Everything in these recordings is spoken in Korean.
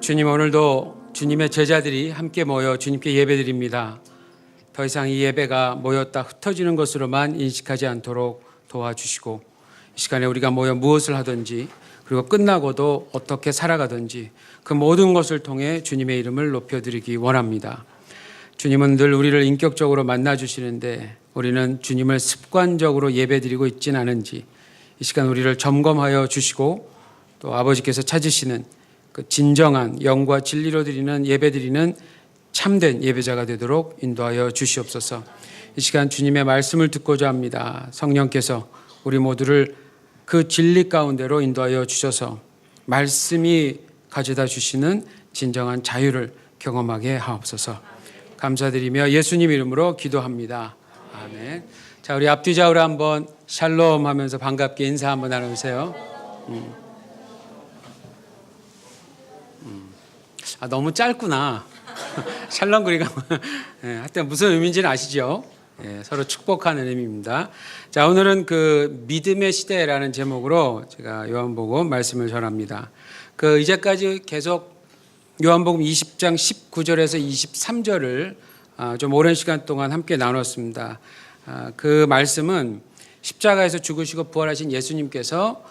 주님, 오늘도 주님의 제자들이 함께 모여 주님께 예배드립니다. 더 이상 이 예배가 모였다 흩어지는 것으로만 인식하지 않도록 도와주시고, 이 시간에 우리가 모여 무엇을 하든지 그리고 끝나고도 어떻게 살아가든지 그 모든 것을 통해 주님의 이름을 높여드리기 원합니다. 주님은 늘 우리를 인격적으로 만나주시는데 우리는 주님을 습관적으로 예배드리고 있진 않은지 이 시간 우리를 점검하여 주시고, 또 아버지께서 찾으시는 그 진정한 영과 진리로 드리는 예배드리는 참된 예배자가 되도록 인도하여 주시옵소서. 이 시간 주님의 말씀을 듣고자 합니다. 성령께서 우리 모두를 그 진리 가운데로 인도하여 주셔서 말씀이 가져다 주시는 진정한 자유를 경험하게 하옵소서. 감사드리며 예수님 이름으로 기도합니다. 아멘. 자, 우리 앞뒤 좌우로 한번 샬롬 하면서 반갑게 인사 한번 나누세요. 너무 짧구나. 샬롬 그리가 하여튼 무슨 의미인지는 아시죠? 서로 축복하는 의미입니다. 자, 오늘은 그 믿음의 시대라는 제목으로 제가 요한복음 말씀을 전합니다. 그 이제까지 계속 요한복음 20장 19절에서 23절을 좀 오랜 시간 동안 함께 나눴습니다. 그 말씀은 십자가에서 죽으시고 부활하신 예수님께서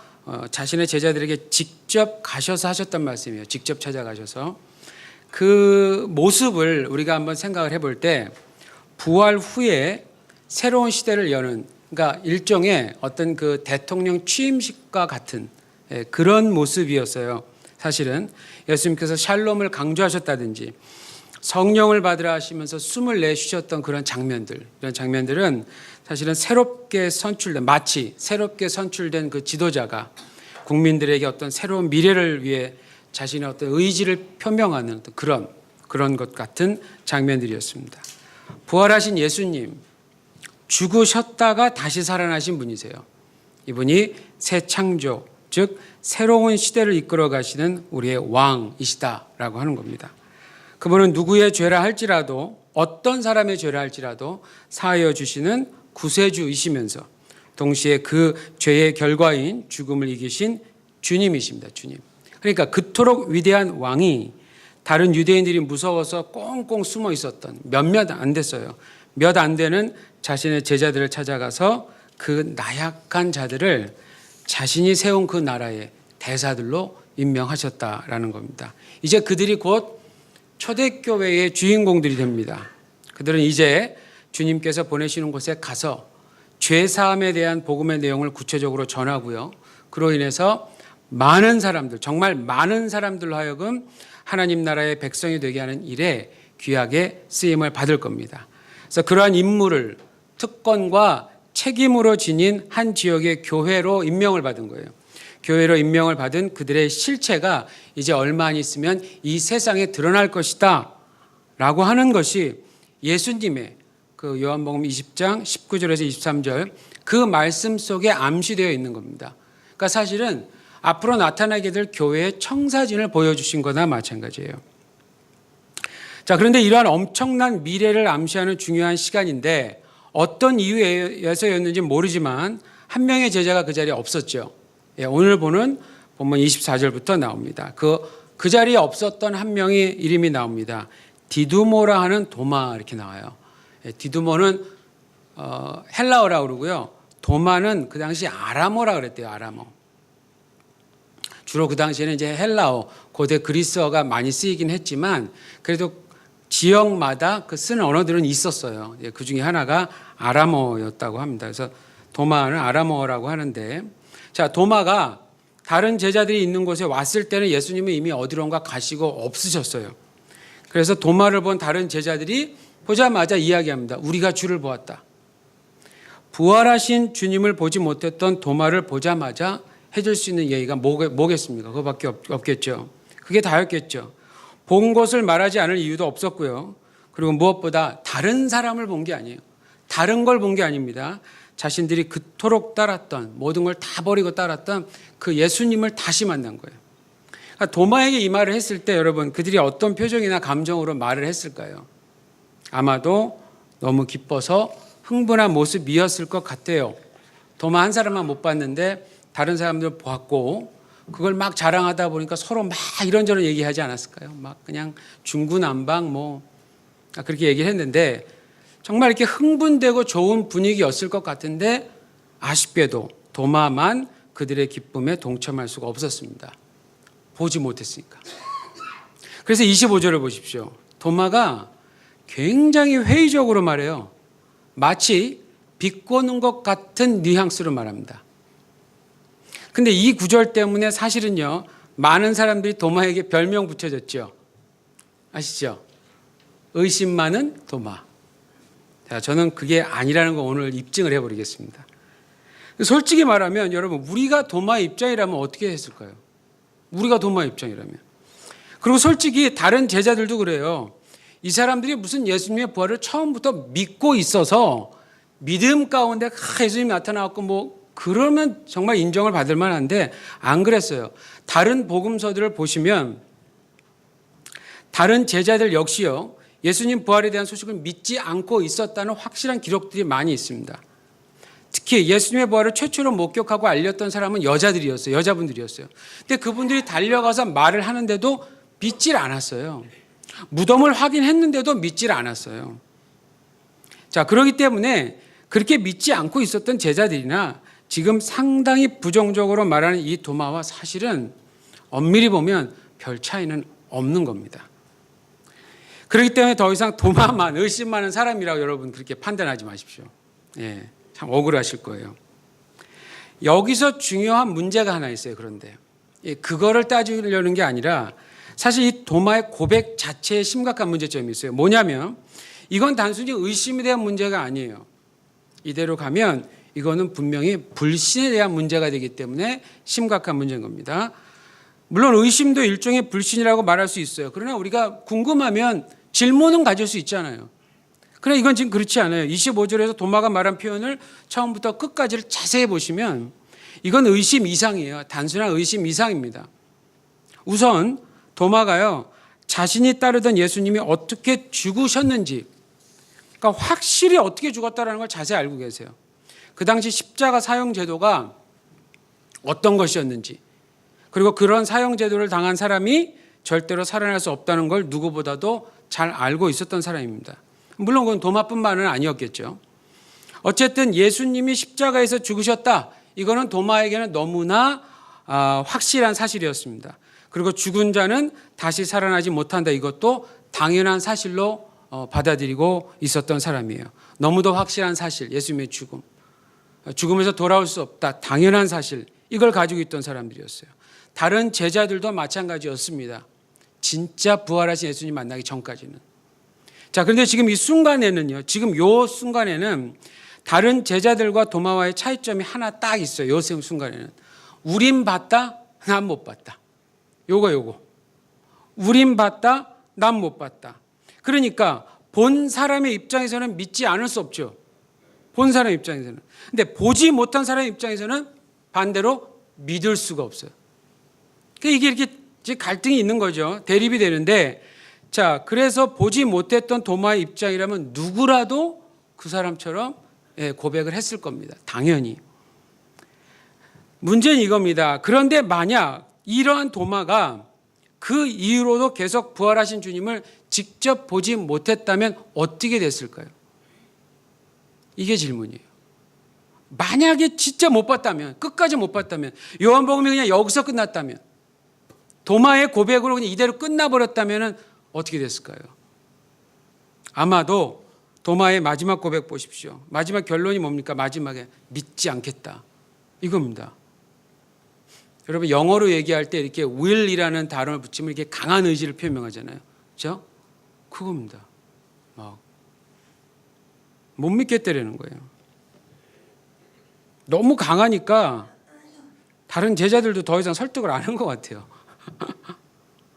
자신의 제자들에게 직접 가셔서 하셨던 말씀이에요. 직접 찾아가셔서. 그 모습을 우리가 한번 생각을 해볼 때 부활 후에 새로운 시대를 여는, 그러니까 일종의 어떤 그 대통령 취임식과 같은 그런 모습이었어요. 사실은 예수님께서 샬롬을 강조하셨다든지 성령을 받으라 하시면서 숨을 내쉬셨던 그런 장면들, 이런 장면들은 사실은 새롭게 선출된, 마치 새롭게 선출된 그 지도자가 국민들에게 어떤 새로운 미래를 위해 자신의 어떤 의지를 표명하는 그런 것 같은 장면들이었습니다. 부활하신 예수님, 죽으셨다가 다시 살아나신 분이세요. 이분이 새 창조, 즉 새로운 시대를 이끌어 가시는 우리의 왕이시다라고 하는 겁니다. 그분은 누구의 죄라 할지라도, 어떤 사람의 죄라 할지라도 사하여 주시는 구세주이시면서 동시에 그 죄의 결과인 죽음을 이기신 주님이십니다. 주님. 그러니까 그토록 위대한 왕이 다른 유대인들이 무서워서 꽁꽁 숨어 있었던, 몇몇 안 됐어요. 몇 안 되는 자신의 제자들을 찾아가서 그 나약한 자들을 자신이 세운 그 나라의 대사들로 임명하셨다라는 겁니다. 이제 그들이 곧 초대교회의 주인공들이 됩니다. 그들은 이제 주님께서 보내시는 곳에 가서 죄사함에 대한 복음의 내용을 구체적으로 전하고요. 그로 인해서 많은 사람들, 정말 많은 사람들로 하여금 하나님 나라의 백성이 되게 하는 일에 귀하게 쓰임을 받을 겁니다. 그래서 그러한 임무를 특권과 책임으로 지닌 한 지역의 교회로 임명을 받은 거예요. 교회로 임명을 받은 그들의 실체가 이제 얼마 안 있으면 이 세상에 드러날 것이다 라고 하는 것이 예수님의 그 요한복음 20장 19절에서 23절 그 말씀 속에 암시되어 있는 겁니다. 그러니까 사실은 앞으로 나타나게 될 교회의 청사진을 보여주신 거나 마찬가지예요. 자, 그런데 이러한 엄청난 미래를 암시하는 중요한 시간인데 어떤 이유에서였는지 모르지만 한 명의 제자가 그 자리에 없었죠. 오늘 보는 본문 24절부터 나옵니다. 그 자리에 없었던 한 명의 이름이 나옵니다. 디두모라 하는 도마, 이렇게 나와요. 디두모는 헬라어라고 그러고요. 도마는 그 당시 아람어라 그랬대요. 아람어. 주로 그 당시에는 이제 헬라어, 고대 그리스어가 많이 쓰이긴 했지만 그래도 지역마다 그 쓰는 언어들은 있었어요. 그 중에 하나가 아람어였다고 합니다. 그래서 도마는 아람어라고 하는데, 자, 도마가 다른 제자들이 있는 곳에 왔을 때는 예수님은 이미 어디론가 가시고 없으셨어요. 그래서 도마를 본 다른 제자들이 보자마자 이야기합니다. 우리가 주를 보았다. 부활하신 주님을 보지 못했던 도마를 보자마자 해줄 수 있는 얘기가 뭐겠습니까? 그거밖에 없겠죠. 그게 다였겠죠. 본 것을 말하지 않을 이유도 없었고요. 그리고 무엇보다 다른 사람을 본 게 아니에요. 다른 걸 본 게 아닙니다. 자신들이 그토록 따랐던, 모든 걸 다 버리고 따랐던 그 예수님을 다시 만난 거예요. 그러니까 도마에게 이 말을 했을 때 여러분, 그들이 어떤 표정이나 감정으로 말을 했을까요? 아마도 너무 기뻐서 흥분한 모습이었을 것 같아요. 도마 한 사람만 못 봤는데 다른 사람들 보았고, 그걸 막 자랑하다 보니까 서로 막 이런저런 얘기하지 않았을까요? 막 그냥 중구난방 그렇게 얘기를 했는데 정말 이렇게 흥분되고 좋은 분위기였을 것 같은데 아쉽게도 도마만 그들의 기쁨에 동참할 수가 없었습니다. 보지 못했으니까. 그래서 25절을 보십시오. 도마가 굉장히 회의적으로 말해요. 마치 비꼬는 것 같은 뉘앙스로 말합니다. 근데 이 구절 때문에 사실은요, 많은 사람들이 도마에게 별명 붙여졌죠. 아시죠? 의심 많은 도마. 자, 저는 그게 아니라는 거 오늘 입증을 해버리겠습니다. 솔직히 말하면 여러분, 우리가 도마의 입장이라면 어떻게 했을까요? 우리가 도마의 입장이라면. 그리고 솔직히 다른 제자들도 그래요. 이 사람들이 무슨 예수님의 부활을 처음부터 믿고 있어서 믿음 가운데 예수님이 나타나갖고 그러면 정말 인정을 받을 만한데 안 그랬어요. 다른 복음서들을 보시면 다른 제자들 역시요, 예수님 부활에 대한 소식을 믿지 않고 있었다는 확실한 기록들이 많이 있습니다. 특히 예수님의 부활을 최초로 목격하고 알렸던 사람은 여자들이었어요. 여자분들이었어요. 근데 그분들이 달려가서 말을 하는데도 믿질 않았어요. 무덤을 확인했는데도 믿질 않았어요. 자, 그렇기 때문에 그렇게 믿지 않고 있었던 제자들이나 지금 상당히 부정적으로 말하는 이 도마와 사실은 엄밀히 보면 별 차이는 없는 겁니다. 그렇기 때문에 더 이상 도마만 의심 많은 사람이라고 여러분 그렇게 판단하지 마십시오. 예, 참 억울하실 거예요. 여기서 중요한 문제가 하나 있어요. 그런데 그거를 따지려는 게 아니라 사실 이 도마의 고백 자체에 심각한 문제점이 있어요. 뭐냐면 이건 단순히 의심에 대한 문제가 아니에요. 이대로 가면 이거는 분명히 불신에 대한 문제가 되기 때문에 심각한 문제인 겁니다. 물론 의심도 일종의 불신이라고 말할 수 있어요. 그러나 우리가 궁금하면 질문은 가질 수 있잖아요. 그러나 이건 지금 그렇지 않아요. 25절에서 도마가 말한 표현을 처음부터 끝까지를 자세히 보시면 이건 의심 이상이에요. 단순한 의심 이상입니다. 우선 도마가요, 자신이 따르던 예수님이 어떻게 죽으셨는지, 그러니까 확실히 어떻게 죽었다는 걸 자세히 알고 계세요. 그 당시 십자가 사형 제도가 어떤 것이었는지, 그리고 그런 사형 제도를 당한 사람이 절대로 살아날 수 없다는 걸 누구보다도 잘 알고 있었던 사람입니다. 물론 그건 도마뿐만은 아니었겠죠. 어쨌든 예수님이 십자가에서 죽으셨다. 이거는 도마에게는 너무나 확실한 사실이었습니다. 그리고 죽은 자는 다시 살아나지 못한다. 이것도 당연한 사실로 받아들이고 있었던 사람이에요. 너무도 확실한 사실, 예수님의 죽음. 죽음에서 돌아올 수 없다. 당연한 사실. 이걸 가지고 있던 사람들이었어요. 다른 제자들도 마찬가지였습니다. 진짜 부활하신 예수님 만나기 전까지는. 자, 그런데 지금 이 순간에는요, 지금 요 순간에는 다른 제자들과 도마와의 차이점이 하나 딱 있어요. 요 순간에는. 우린 봤다, 난 못 봤다. 요거. 우린 봤다, 난 못 봤다. 그러니까 본 사람의 입장에서는 믿지 않을 수 없죠. 본 사람의 입장에서는. 근데 보지 못한 사람의 입장에서는 반대로 믿을 수가 없어요. 그러니까 이게 이렇게 갈등이 있는 거죠. 대립이 되는데, 자, 그래서 보지 못했던 도마의 입장이라면 누구라도 그 사람처럼 고백을 했을 겁니다. 당연히. 문제는 이겁니다. 그런데 만약 이러한 도마가 그 이후로도 계속 부활하신 주님을 직접 보지 못했다면 어떻게 됐을까요? 이게 질문이에요. 만약에 진짜 못 봤다면, 끝까지 못 봤다면, 요한복음이 그냥 여기서 끝났다면, 도마의 고백으로 그냥 이대로 끝나버렸다면 어떻게 됐을까요? 아마도 도마의 마지막 고백 보십시오. 마지막 결론이 뭡니까? 마지막에 믿지 않겠다. 이겁니다. 여러분 영어로 얘기할 때 이렇게 will이라는 단어를 붙이면 이렇게 강한 의지를 표명하잖아요. 그렇죠? 그겁니다. 막 못 믿겠다라는 거예요. 너무 강하니까 다른 제자들도 더 이상 설득을 안 한 것 같아요.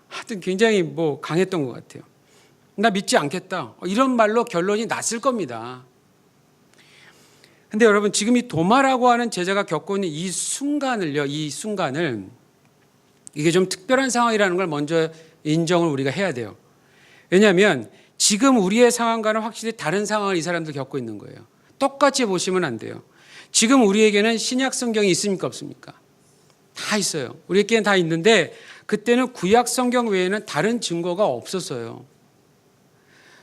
하여튼 굉장히 강했던 것 같아요. 나 믿지 않겠다. 이런 말로 결론이 났을 겁니다. 근데 여러분 지금 이 도마라고 하는 제자가 겪고 있는 이 순간을 이게 좀 특별한 상황이라는 걸 먼저 인정을 우리가 해야 돼요. 왜냐하면 지금 우리의 상황과는 확실히 다른 상황을 이 사람들 겪고 있는 거예요. 똑같이 보시면 안 돼요. 지금 우리에게는 신약 성경이 있습니까 없습니까? 다 있어요. 우리에게는 다 있는데 그때는 구약 성경 외에는 다른 증거가 없었어요.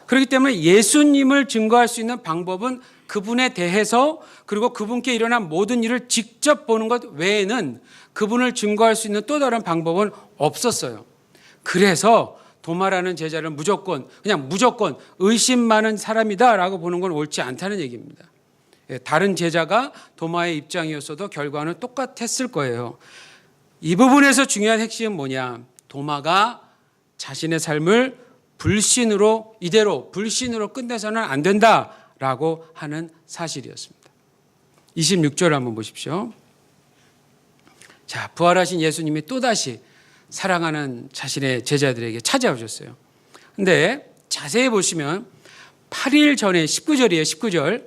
그렇기 때문에 예수님을 증거할 수 있는 방법은 그분에 대해서 그리고 그분께 일어난 모든 일을 직접 보는 것 외에는 그분을 증거할 수 있는 또 다른 방법은 없었어요. 그래서 도마라는 제자를 무조건 의심 많은 사람이다라고 보는 건 옳지 않다는 얘기입니다. 다른 제자가 도마의 입장이었어도 결과는 똑같았을 거예요. 이 부분에서 중요한 핵심은 뭐냐? 도마가 자신의 삶을 이대로 불신으로 끝내서는 안 된다라고 하는 사실이었습니다. 26절 한번 보십시오. 자, 부활하신 예수님이 또다시 사랑하는 자신의 제자들에게 찾아오셨어요. 근데 자세히 보시면 8일 전에 19절이에요.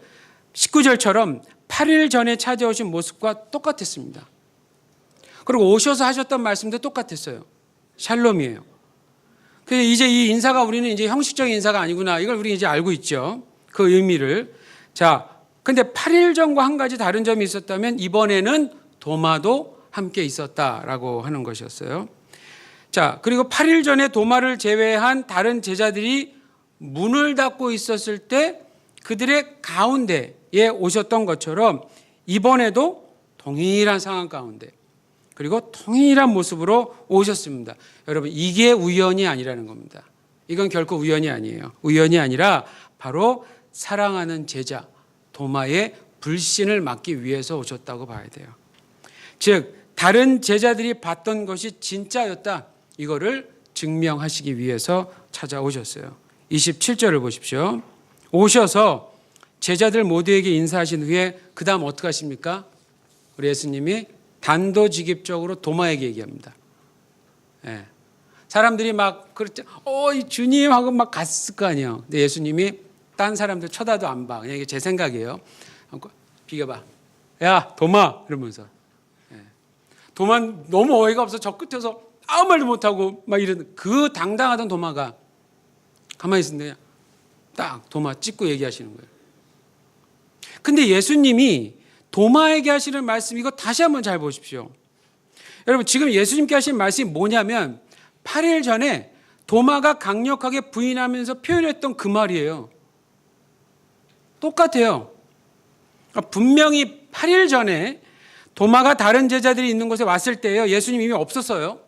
19절처럼 8일 전에 찾아오신 모습과 똑같았습니다. 그리고 오셔서 하셨던 말씀도 똑같았어요. 샬롬이에요. 그래서 이제 이 인사가 우리는 이제 형식적인 인사가 아니구나. 이걸 우리 이제 알고 있죠. 그 의미를. 자, 근데 8일 전과 한 가지 다른 점이 있었다면 이번에는 도마도 함께 있었다라고 하는 것이었어요. 자, 그리고 8일 전에 도마를 제외한 다른 제자들이 문을 닫고 있었을 때 그들의 가운데에 오셨던 것처럼 이번에도 동일한 상황 가운데 그리고 동일한 모습으로 오셨습니다. 여러분, 이게 우연이 아니라는 겁니다. 이건 결코 우연이 아니에요. 우연이 아니라 바로 사랑하는 제자 도마의 불신을 막기 위해서 오셨다고 봐야 돼요. 즉 다른 제자들이 봤던 것이 진짜였다. 이거를 증명하시기 위해서 찾아오셨어요. 27절을 보십시오. 오셔서 제자들 모두에게 인사하신 후에 그 다음 어떻게 하십니까? 우리 예수님이 단도직입적으로 도마에게 얘기합니다. 예. 사람들이 막 그렇죠. 이 주님 하고 막 갔을 거 아니에요. 근데 예수님이 딴 사람들 쳐다도 안 봐. 그냥 이게 제 생각이에요. 비켜봐. 야 도마 이러면서. 예. 도마 너무 어이가 없어 저 끝에서 아무 말도 못하고 막 이런 그 당당하던 도마가 가만히 있었는데 딱 도마 찍고 얘기하시는 거예요. 근데 예수님이 도마에게 하시는 말씀 이거 다시 한번 잘 보십시오. 여러분 지금 예수님께 하신 말씀이 뭐냐면 8일 전에 도마가 강력하게 부인하면서 표현했던 그 말이에요. 똑같아요. 분명히 8일 전에 도마가 다른 제자들이 있는 곳에 왔을 때요. 예수님 이미 없었어요.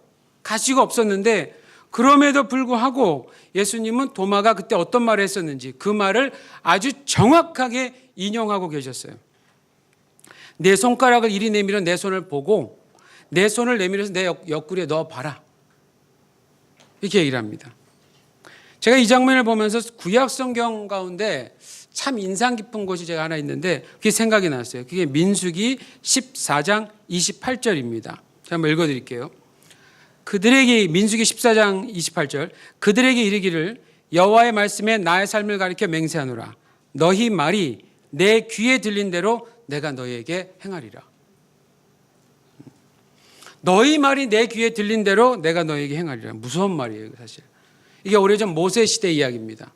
가시고 없었는데 그럼에도 불구하고 예수님은 도마가 그때 어떤 말을 했었는지 그 말을 아주 정확하게 인용하고 계셨어요. 내 손가락을 이리 내밀어 내 손을 보고 내 손을 내밀어서 내 옆구리에 넣어봐라. 이렇게 얘기를 합니다. 제가 이 장면을 보면서 구약 성경 가운데 참 인상 깊은 곳이 제가 하나 있는데 그게 생각이 났어요. 그게 민수기 14장 28절입니다. 제가 한번 읽어드릴게요. 그들에게 민수기 14장 28절 그들에게 이르기를 여호와의 말씀에 나의 삶을 가리켜 맹세하노라. 너희 말이 내 귀에 들린 대로 내가 너희에게 행하리라. 너희 말이 내 귀에 들린 대로 내가 너희에게 행하리라. 무서운 말이에요 사실. 이게 오래전 모세 시대 이야기입니다.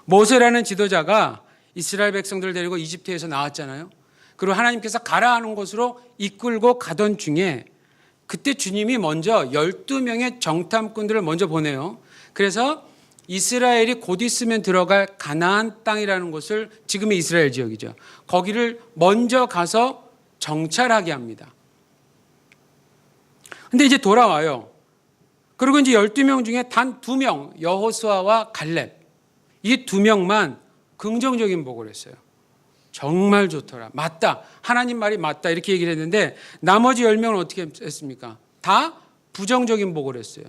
모세라는 지도자가 이스라엘 백성들을 데리고 이집트에서 나왔잖아요. 그리고 하나님께서 가라 하는 곳으로 이끌고 가던 중에 그때 주님이 먼저 12명의 정탐꾼들을 먼저 보내요. 그래서 이스라엘이 곧 있으면 들어갈 가나안 땅이라는 곳을 지금의 이스라엘 지역이죠. 거기를 먼저 가서 정찰하게 합니다. 근데 이제 돌아와요. 그리고 이제 12명 중에 단 2명 여호수아와 갈렙 이 2명만 긍정적인 보고를 했어요. 정말 좋더라. 맞다. 하나님 말이 맞다. 이렇게 얘기를 했는데 나머지 10명은 어떻게 했습니까? 다 부정적인 보고를 했어요.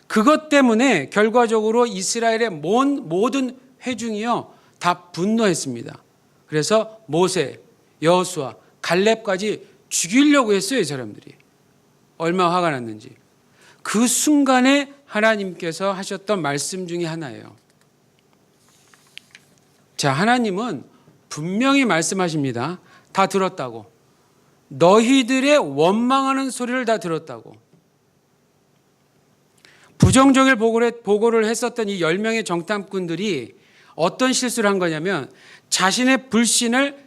그것 때문에 결과적으로 이스라엘의 모든 회중이요 다 분노했습니다. 그래서 모세, 여호수아, 갈렙까지 죽이려고 했어요. 이 사람들이. 얼마나 화가 났는지. 그 순간에 하나님께서 하셨던 말씀 중에 하나예요. 자, 하나님은 분명히 말씀하십니다. 다 들었다고. 너희들의 원망하는 소리를 다 들었다고. 부정적인 보고를 했었던 이 10명의 정탐꾼들이 어떤 실수를 한 거냐면 자신의 불신을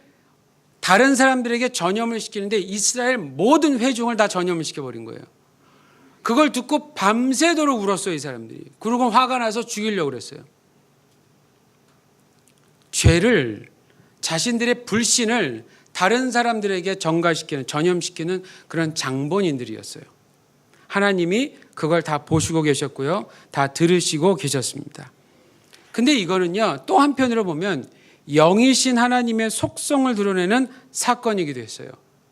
다른 사람들에게 전염을 시키는데 이스라엘 모든 회중을 다 전염을 시켜버린 거예요. 그걸 듣고 밤새도록 울었어요, 이 사람들이. 그리고 화가 나서 죽이려고 그랬어요. 죄를, 자신들의 불신을 다른 사람들에게 전가시키는, 전염시키는 그런 장본인들이었어요. 하나님이 그걸 다 보시고 계셨고요. 다 들으시고 계셨습니다. 근데 이거는요, 또 한편으로 보면 영이신 하나님의 속성을 드러내는 사건이기도 했어요.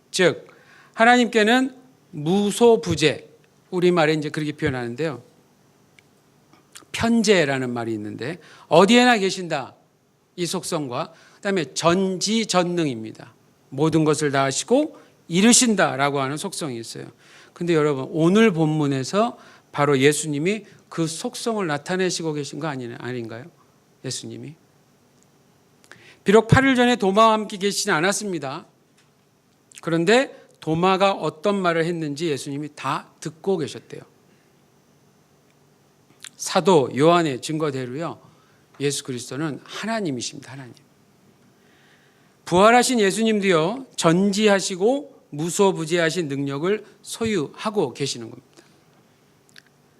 즉, 하나님께는 무소부재, 우리말에 이제 그렇게 표현하는데요. 편재라는 말이 있는데, 어디에나 계신다. 이 속성과, 그 다음에 전지전능입니다. 모든 것을 다 하시고 이루신다라고 하는 속성이 있어요. 근데 여러분, 오늘 본문에서 바로 예수님이 그 속성을 나타내시고 계신 거 아닌가요? 예수님이. 비록 8일 전에 도마와 함께 계시지 않았습니다. 그런데 도마가 어떤 말을 했는지 예수님이 다 듣고 계셨대요. 사도 요한의 증거대로요, 예수 그리스도는 하나님이십니다. 하나님. 부활하신 예수님도요, 전지하시고 무소부재하신 능력을 소유하고 계시는 겁니다.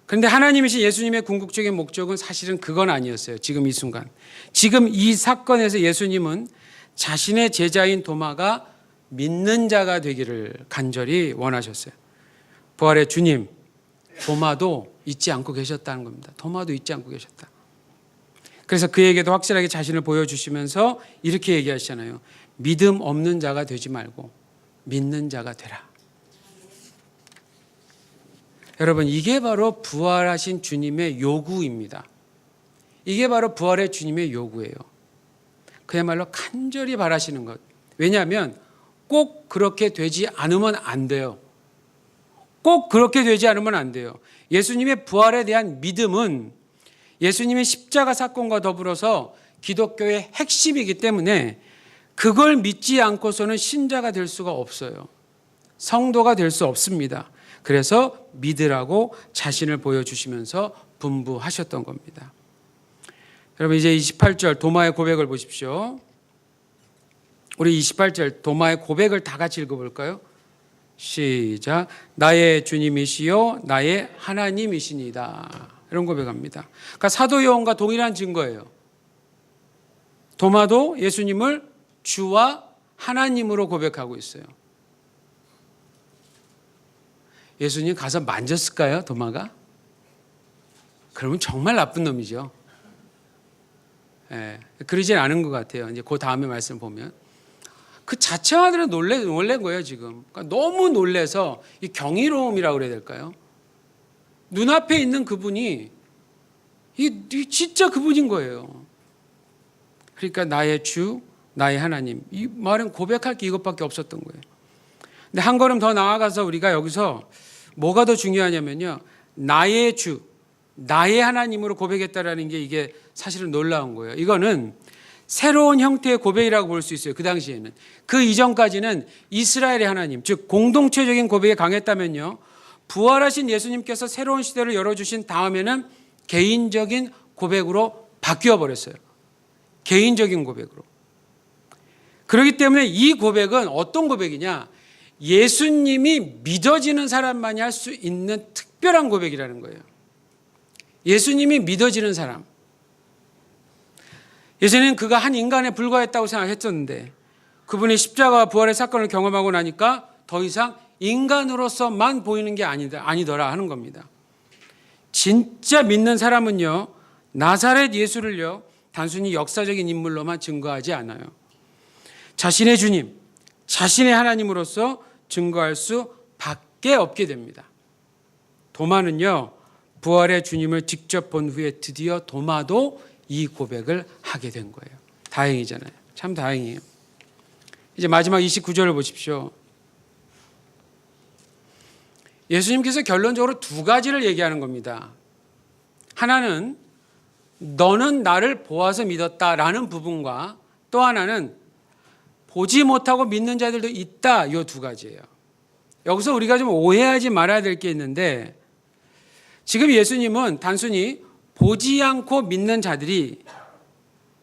그런데 하나님이신 예수님의 궁극적인 목적은 사실은 그건 아니었어요. 지금 이 순간. 지금 이 사건에서 예수님은 자신의 제자인 도마가 믿는 자가 되기를 간절히 원하셨어요. 부활의 주님, 도마도 잊지 않고 계셨다는 겁니다. 도마도 잊지 않고 계셨다. 그래서 그에게도 확실하게 자신을 보여주시면서 이렇게 얘기하시잖아요. 믿음 없는 자가 되지 말고 믿는 자가 되라. 여러분, 이게 바로 부활하신 주님의 요구입니다. 이게 바로 부활의 주님의 요구예요. 그야말로 간절히 바라시는 것. 왜냐하면 꼭 그렇게 되지 않으면 안 돼요. 꼭 그렇게 되지 않으면 안 돼요. 예수님의 부활에 대한 믿음은 예수님의 십자가 사건과 더불어서 기독교의 핵심이기 때문에 그걸 믿지 않고서는 신자가 될 수가 없어요. 성도가 될 수 없습니다. 그래서 믿으라고 자신을 보여주시면서 분부하셨던 겁니다. 여러분, 이제 28절 도마의 고백을 보십시오. 우리 28절 도마의 고백을 다 같이 읽어볼까요? 시작. 나의 주님이시요 나의 하나님이시니다. 이런 고백합니다. 그러니까 사도 요한과 동일한 증거예요. 도마도 예수님을 주와 하나님으로 고백하고 있어요. 예수님 가서 만졌을까요, 도마가? 그러면 정말 나쁜 놈이죠. 예, 그러진 않은 것 같아요. 이제 그 다음에 말씀 보면. 그 자체만으로 놀란 거예요, 지금. 그러니까 너무 놀래서 이 경이로움이라고 그래야 될까요? 눈앞에 있는 그분이 이 진짜 그분인 거예요. 그러니까 나의 주, 나의 하나님. 이 말은 고백할 게 이것밖에 없었던 거예요. 근데 한 걸음 더 나아가서 우리가 여기서 뭐가 더 중요하냐면요. 나의 주, 나의 하나님으로 고백했다라는 게 이게 사실은 놀라운 거예요. 이거는 새로운 형태의 고백이라고 볼 수 있어요. 그 당시에는. 그 이전까지는 이스라엘의 하나님, 즉 공동체적인 고백이 강했다면요. 부활하신 예수님께서 새로운 시대를 열어주신 다음에는 개인적인 고백으로 바뀌어 버렸어요. 개인적인 고백으로. 그렇기 때문에 이 고백은 어떤 고백이냐? 예수님이 믿어지는 사람만이 할 수 있는 특별한 고백이라는 거예요. 예수님이 믿어지는 사람. 예전에는 그가 한 인간에 불과했다고 생각했었는데 그분이 십자가와 부활의 사건을 경험하고 나니까 더 이상 인간으로서만 보이는 게 아니더라 하는 겁니다. 진짜 믿는 사람은요, 나사렛 예수를요, 단순히 역사적인 인물로만 증거하지 않아요. 자신의 주님, 자신의 하나님으로서 증거할 수밖에 없게 됩니다. 도마는요, 부활의 주님을 직접 본 후에 드디어 도마도 이 고백을 하게 된 거예요. 다행이잖아요. 참 다행이에요. 이제 마지막 29절을 보십시오. 예수님께서 결론적으로 두 가지를 얘기하는 겁니다. 하나는 너는 나를 보아서 믿었다라는 부분과 또 하나는 보지 못하고 믿는 자들도 있다. 이 두 가지예요. 여기서 우리가 좀 오해하지 말아야 될 게 있는데 지금 예수님은 단순히 보지 않고 믿는 자들이,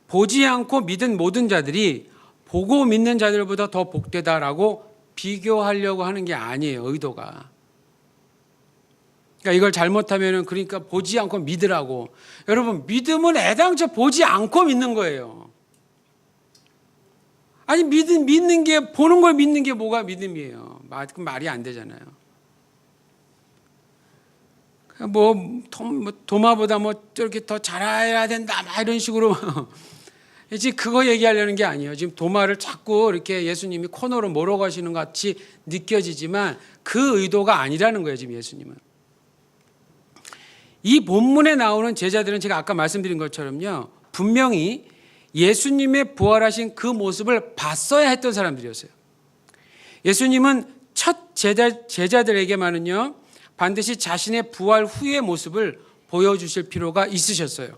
보지 않고 믿은 모든 자들이 보고 믿는 자들보다 더 복되다라고 비교하려고 하는 게 아니에요, 의도가. 그러니까 이걸 잘못하면은 그러니까 보지 않고 믿으라고. 여러분, 믿음은 애당초 보지 않고 믿는 거예요. 아니, 믿는 게, 보는 걸 믿는 게 뭐가 믿음이에요? 그 말이 안 되잖아요. 도마보다 저렇게 더 잘해야 된다, 막 이런 식으로. 지금 그거 얘기하려는 게 아니에요. 지금 도마를 자꾸 이렇게 예수님이 코너로 몰아가시는 것 같이 느껴지지만 그 의도가 아니라는 거예요, 지금 예수님은. 이 본문에 나오는 제자들은 제가 아까 말씀드린 것처럼요, 분명히 예수님의 부활하신 그 모습을 봤어야 했던 사람들이었어요. 예수님은 첫 제자들에게만은요, 반드시 자신의 부활 후의 모습을 보여주실 필요가 있으셨어요.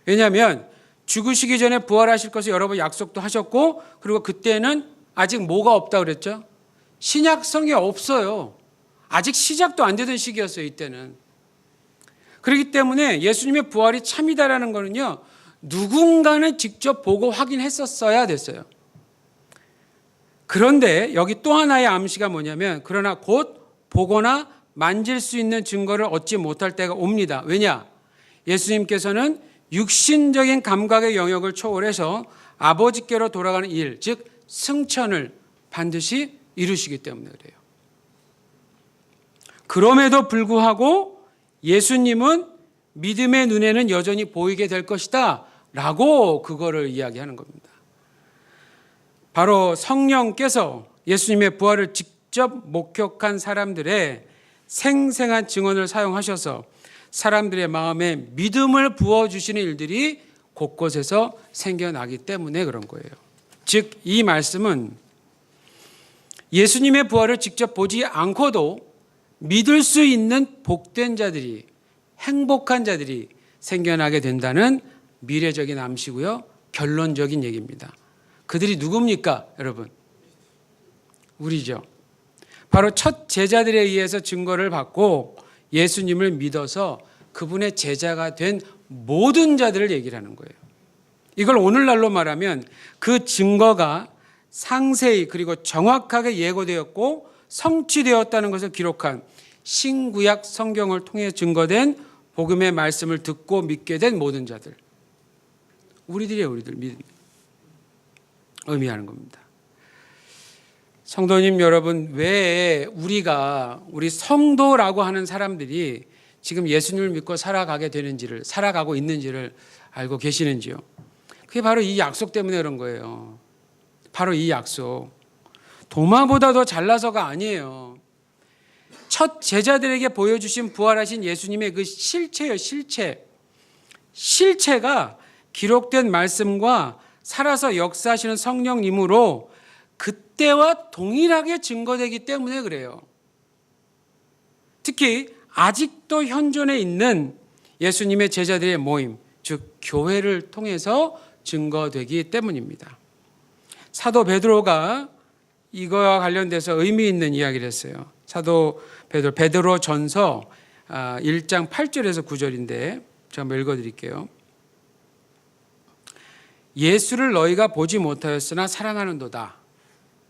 왜냐하면 죽으시기 전에 부활하실 것을 여러 번 약속도 하셨고, 그리고 그때는 아직 뭐가 없다고 그랬죠? 신약성이 없어요. 아직 시작도 안 되던 시기였어요, 이때는. 그렇기 때문에 예수님의 부활이 참이다라는 거는요, 누군가는 직접 보고 확인했었어야 됐어요. 그런데 여기 또 하나의 암시가 뭐냐면, 그러나 곧 보거나 만질 수 있는 증거를 얻지 못할 때가 옵니다. 왜냐? 예수님께서는 육신적인 감각의 영역을 초월해서 아버지께로 돌아가는 일, 즉 승천을 반드시 이루시기 때문에 그래요. 그럼에도 불구하고 예수님은 믿음의 눈에는 여전히 보이게 될 것이다 라고 그거를 이야기하는 겁니다. 바로 성령께서 예수님의 부활을 직접 목격한 사람들의 생생한 증언을 사용하셔서 사람들의 마음에 믿음을 부어주시는 일들이 곳곳에서 생겨나기 때문에 그런 거예요. 즉, 이 말씀은 예수님의 부활을 직접 보지 않고도 믿을 수 있는 복된 자들이, 행복한 자들이 생겨나게 된다는 미래적인 암시고요, 결론적인 얘기입니다. 그들이 누굽니까, 여러분? 우리죠. 바로 첫 제자들에 의해서 증거를 받고 예수님을 믿어서 그분의 제자가 된 모든 자들을 얘기를 하는 거예요. 이걸 오늘날로 말하면 그 증거가 상세히 그리고 정확하게 예고되었고 성취되었다는 것을 기록한 신구약 성경을 통해 증거된 복음의 말씀을 듣고 믿게 된 모든 자들. 우리들이에요, 우리들. 의미하는 겁니다. 성도님 여러분, 왜 우리 성도라고 하는 사람들이 지금 예수님을 믿고 살아가고 있는지를 알고 계시는지요? 그게 바로 이 약속 때문에 그런 거예요. 바로 이 약속. 도마보다 더 잘나서가 아니에요. 첫 제자들에게 보여주신 부활하신 예수님의 그 실체예요, 실체. 실체가 기록된 말씀과 살아서 역사하시는 성령님으로 그때와 동일하게 증거되기 때문에 그래요. 특히 아직도 현존해 있는 예수님의 제자들의 모임, 즉 교회를 통해서 증거되기 때문입니다. 사도 베드로가 이거와 관련돼서 의미 있는 이야기를 했어요. 사도 베드로 전서 1장 8절에서 9절인데 제가 한번 읽어드릴게요. 예수를 너희가 보지 못하였으나 사랑하는도다.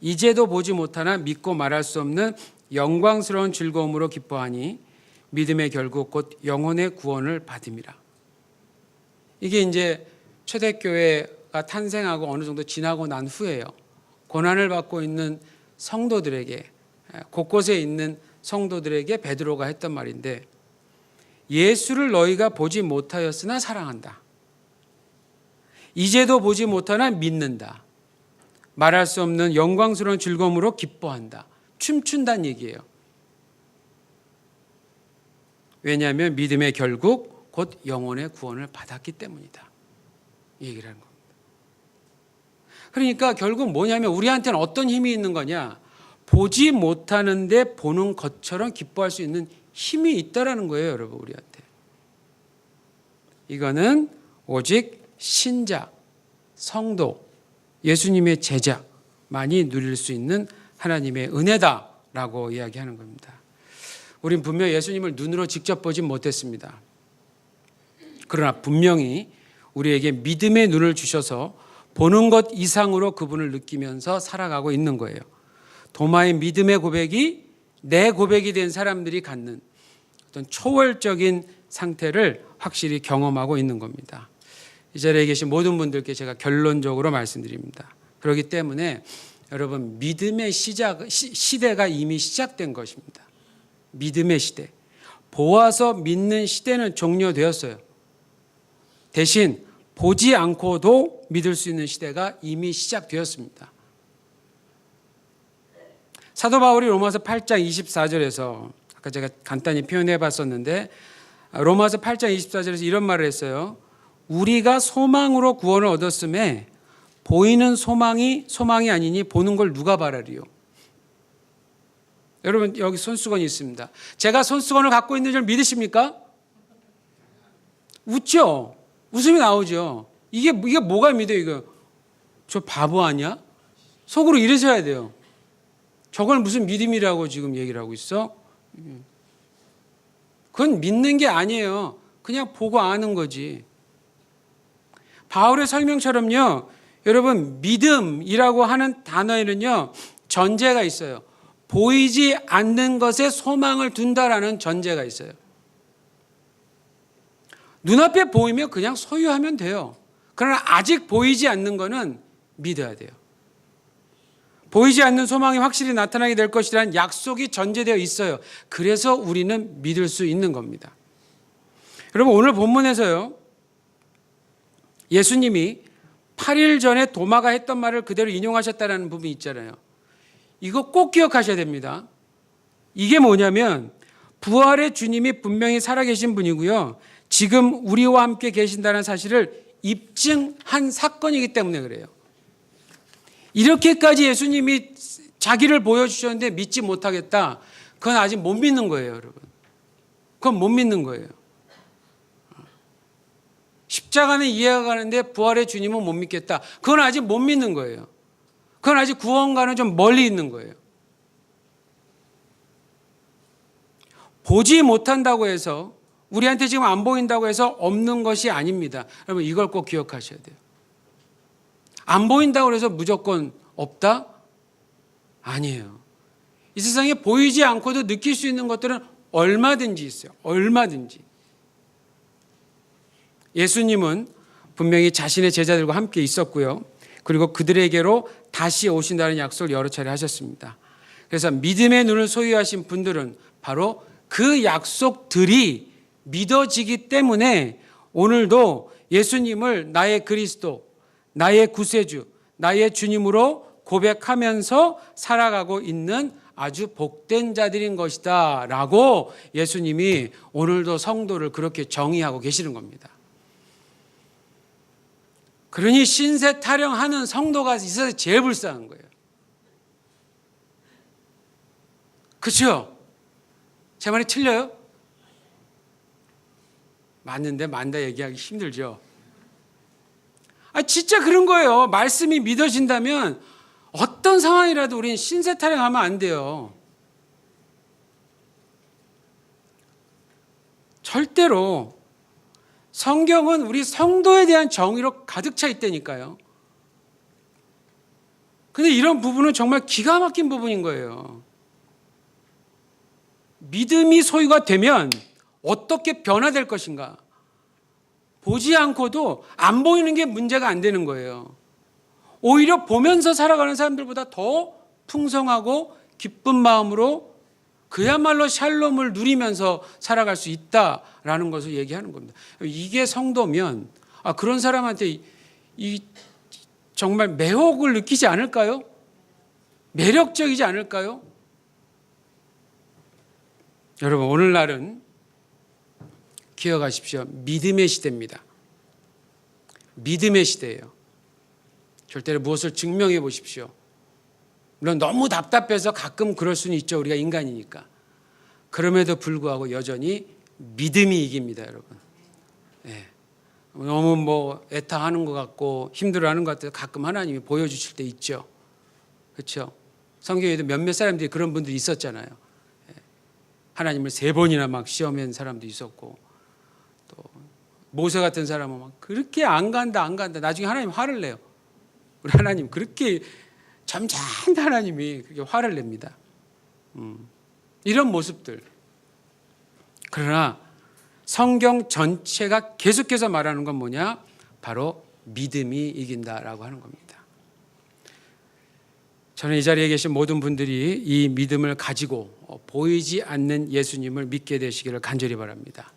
이제도 보지 못하나 믿고 말할 수 없는 영광스러운 즐거움으로 기뻐하니 믿음의 결국 곧 영혼의 구원을 받음이라. 이게 이제 초대교회가 탄생하고 어느 정도 지나고 난 후에요. 고난을 받고 있는 성도들에게, 곳곳에 있는 성도들에게 베드로가 했던 말인데, 예수를 너희가 보지 못하였으나 사랑한다. 이제도 보지 못하나 믿는다. 말할 수 없는 영광스러운 즐거움으로 기뻐한다. 춤춘다는 얘기예요. 왜냐하면 믿음의 결국 곧 영혼의 구원을 받았기 때문이다. 이 얘기를 하는 겁니다. 그러니까 결국 뭐냐면 우리한테는 어떤 힘이 있는 거냐? 보지 못하는데 보는 것처럼 기뻐할 수 있는 힘이 있다라는 거예요, 여러분, 우리한테. 이거는 오직 신자, 성도, 예수님의 제자만이 누릴 수 있는 하나님의 은혜다라고 이야기하는 겁니다. 우린 분명 예수님을 눈으로 직접 보진 못했습니다. 그러나 분명히 우리에게 믿음의 눈을 주셔서 보는 것 이상으로 그분을 느끼면서 살아가고 있는 거예요. 도마의 믿음의 고백이 내 고백이 된 사람들이 갖는 어떤 초월적인 상태를 확실히 경험하고 있는 겁니다. 이 자리에 계신 모든 분들께 제가 결론적으로 말씀드립니다. 그렇기 때문에 여러분, 믿음의 시대가 이미 시작된 것입니다. 믿음의 시대. 보아서 믿는 시대는 종료되었어요. 대신 보지 않고도 믿을 수 있는 시대가 이미 시작되었습니다. 사도 바울이 로마서 8장 24절에서 아까 제가 간단히 표현해 봤었는데, 로마서 8장 24절에서 이런 말을 했어요. 우리가 소망으로 구원을 얻었음에 보이는 소망이 아니니 보는 걸 누가 바라리요. 여러분, 여기 손수건이 있습니다. 제가 손수건을 갖고 있는 줄 믿으십니까? 웃죠? 웃음이 나오죠. 이게 뭐가 믿어요, 이거? 저 바보 아니야? 속으로 이러셔야 돼요. 저걸 무슨 믿음이라고 지금 얘기를 하고 있어? 그건 믿는 게 아니에요. 그냥 보고 아는 거지. 바울의 설명처럼요, 여러분, 믿음이라고 하는 단어에는요, 전제가 있어요. 보이지 않는 것에 소망을 둔다라는 전제가 있어요. 눈앞에 보이면 그냥 소유하면 돼요. 그러나 아직 보이지 않는 거는 믿어야 돼요. 보이지 않는 소망이 확실히 나타나게 될 것이라는 약속이 전제되어 있어요. 그래서 우리는 믿을 수 있는 겁니다. 여러분, 오늘 본문에서요, 예수님이 8일 전에 도마가 했던 말을 그대로 인용하셨다는 부분이 있잖아요. 이거 꼭 기억하셔야 됩니다. 이게 뭐냐면 부활의 주님이 분명히 살아계신 분이고요, 지금 우리와 함께 계신다는 사실을 입증한 사건이기 때문에 그래요. 이렇게까지 예수님이 자기를 보여주셨는데 믿지 못하겠다, 그건 아직 못 믿는 거예요, 여러분. 그건 못 믿는 거예요. 십자가는 이해가 가는데 부활의 주님은 못 믿겠다, 그건 아직 못 믿는 거예요. 그건 아직 구원과는 좀 멀리 있는 거예요. 보지 못한다고 해서, 우리한테 지금 안 보인다고 해서 없는 것이 아닙니다. 여러분, 이걸 꼭 기억하셔야 돼요. 안 보인다고 해서 무조건 없다? 아니에요. 이 세상에 보이지 않고도 느낄 수 있는 것들은 얼마든지 있어요. 얼마든지. 예수님은 분명히 자신의 제자들과 함께 있었고요, 그리고 그들에게로 다시 오신다는 약속을 여러 차례 하셨습니다. 그래서 믿음의 눈을 소유하신 분들은 바로 그 약속들이 믿어지기 때문에 오늘도 예수님을 나의 그리스도, 나의 구세주, 나의 주님으로 고백하면서 살아가고 있는 아주 복된 자들인 것이다 라고 예수님이 오늘도 성도를 그렇게 정의하고 계시는 겁니다. 그러니 신세 타령하는 성도가 있어서 제일 불쌍한 거예요. 그렇죠? 제 말이 틀려요? 맞는데 맞다 얘기하기 힘들죠. 진짜 그런 거예요. 말씀이 믿어진다면 어떤 상황이라도 우리는 신세 타령하면 안 돼요. 절대로. 성경은 우리 성도에 대한 정의로 가득 차 있다니까요. 근데 이런 부분은 정말 기가 막힌 부분인 거예요. 믿음이 소유가 되면 어떻게 변화될 것인가? 보지 않고도 안 보이는 게 문제가 안 되는 거예요. 오히려 보면서 살아가는 사람들보다 더 풍성하고 기쁜 마음으로 그야말로 샬롬을 누리면서 살아갈 수 있다라는 것을 얘기하는 겁니다. 이게 성도면 그런 사람한테 정말 매혹을 느끼지 않을까요? 매력적이지 않을까요? 여러분, 오늘날은 기억하십시오. 믿음의 시대입니다. 믿음의 시대예요. 절대로 무엇을 증명해 보십시오. 물론 너무 답답해서 가끔 그럴 수는 있죠. 우리가 인간이니까. 그럼에도 불구하고 여전히 믿음이 이깁니다, 여러분. 네. 너무 애타하는 것 같고 힘들어하는 것 같아서 가끔 하나님이 보여주실 때 있죠. 그렇죠? 성경에도 몇몇 사람들이 그런 분들이 있었잖아요. 하나님을 3번이나 막 시험한 사람도 있었고, 또 모세 같은 사람은 막 그렇게 안 간다 나중에 하나님 화를 내요. 우리 하나님 그렇게 점잖은 하나님이 그렇게 화를 냅니다. 이런 모습들. 그러나 성경 전체가 계속해서 말하는 건 뭐냐? 바로 믿음이 이긴다라고 하는 겁니다. 저는 이 자리에 계신 모든 분들이 이 믿음을 가지고 보이지 않는 예수님을 믿게 되시기를 간절히 바랍니다.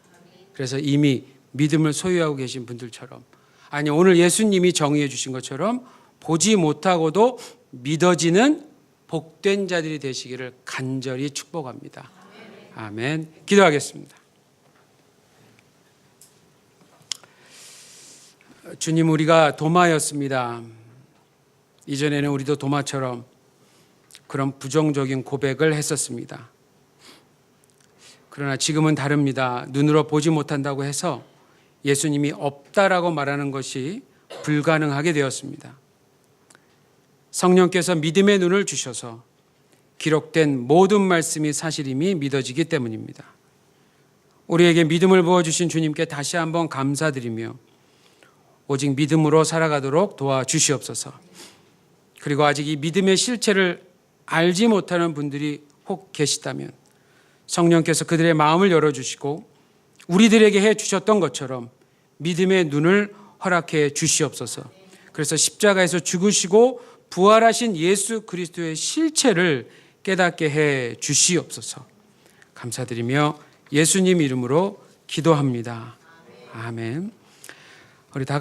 그래서 이미 믿음을 소유하고 계신 분들처럼, 아니 오늘 예수님이 정의해 주신 것처럼 보지 못하고도 믿어지는 복된 자들이 되시기를 간절히 축복합니다. 아멘. 기도하겠습니다. 주님, 우리가 도마였습니다. 이전에는 우리도 도마처럼 그런 부정적인 고백을 했었습니다. 그러나 지금은 다릅니다. 눈으로 보지 못한다고 해서 예수님이 없다라고 말하는 것이 불가능하게 되었습니다. 성령께서 믿음의 눈을 주셔서 기록된 모든 말씀이 사실임이 믿어지기 때문입니다. 우리에게 믿음을 부어주신 주님께 다시 한번 감사드리며 오직 믿음으로 살아가도록 도와주시옵소서. 그리고 아직 이 믿음의 실체를 알지 못하는 분들이 혹 계시다면 성령께서 그들의 마음을 열어주시고 우리들에게 해주셨던 것처럼 믿음의 눈을 허락해 주시옵소서. 그래서 십자가에서 죽으시고 부활하신 예수 그리스도의 실체를 깨닫게 해 주시옵소서. 감사드리며 예수님 이름으로 기도합니다. 아멘. 우리 다